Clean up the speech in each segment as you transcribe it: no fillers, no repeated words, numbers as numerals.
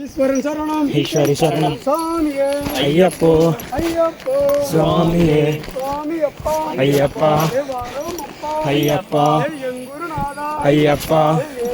ஈஸ்வரன் சரணம் ஈஸ்வரி சரணம் சாமியே ஐயப்போ ஐயப்போ சுவாமியே சுவாமி அப்பா ஐயப்பா தேவாரம் அப்பா ஐயப்பா எங்குருநாதா ஐயப்பா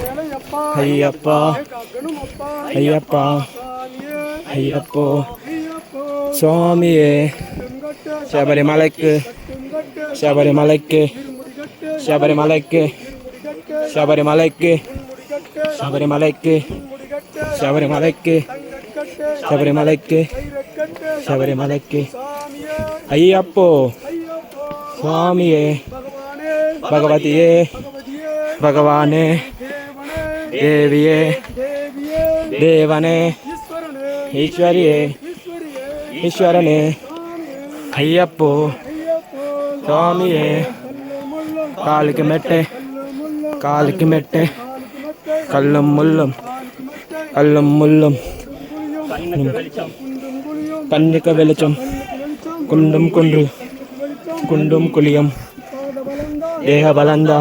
ஏழையப்பா ஐயப்பா காக்கணும் அப்பா ஐயப்பா சாமியே ஐயப்போ ஐயப்போ சுவாமியே கட்டுங்கட்டு ശബരിമലയ്ക്ക് கட்டுங்கட்டு ശബരിമലയ്ക്ക് முடிகட்டு ശബരിമലയ്ക്ക് முடிகட்டு ശബരിമലയ്ക്ക് முடிகட்டு ശബരിമലയ്ക്ക് முடிகட்டு ശബരിമലയ്ക്ക് தங்கக்கட்டு ശബരിമലയ്ക്ക് கைரக்கட்டு ശബരിമലയ്ക്ക് சாமியே അയ്യപ്പോ ஐயப்போ സ്വാമിയേ பகவானே ഭഗവതിയേ பகவதியே ഭഗവാനേ தேவனே ദേവിയേ தேவியே ദേവനേ ஈஸ்வரனே ഈശ്വരിയേ ஈஸ்வரியே ഈശ്വരനേ சாமியே അയ്യപ്പോ ஐயப்போ സ്വാമിയേ முள்ளும் കാലിക്ക് മെട്ടെ முள்ளும் കാലിക്ക് മെട്ടെ காலுக்கு மட்டை കല്ലും മുള്ളും காலுக்கு மட்டை കല്ലും മുള്ളും குண்டும் குழியும் കണ്ണിക്ക് വെളിച്ചം வெளிச்சம் കുണ്ടും കുണ്ടു வெளிச்சம் കുണ്ടും കുളിയും பாத பலந்தா ദേഹ ബലന്ത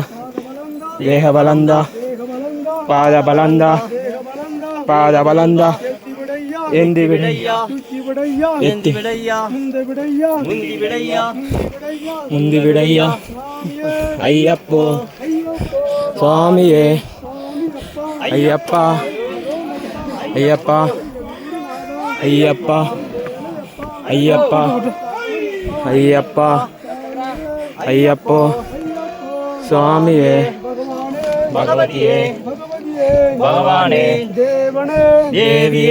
தேக பலந்தா പാദ ബലന്ത தேக பலந்தா പാദ ബലന്ത ஏத்தி விடையா എന്തി വിടയ്യ தூக்கி விடையா എത്തി இந்த விடையா മുന്തി വിടയ്യ விடையா മുന്തി വിടയ്യ சாமியே അയ്യപ്പോ ஐயப்போ സ്വാമിയേ சாமி அப்பா അയ്യപ്പ അയ്യപ്പ അയ്യപ്പ അയ്യപ്പ അയ്യപ്പോ സ്വാമിയേ பகவானே ഭഗവതിയേ பகவதியே ഭഗവാനേ தேவனே ദേവിയേ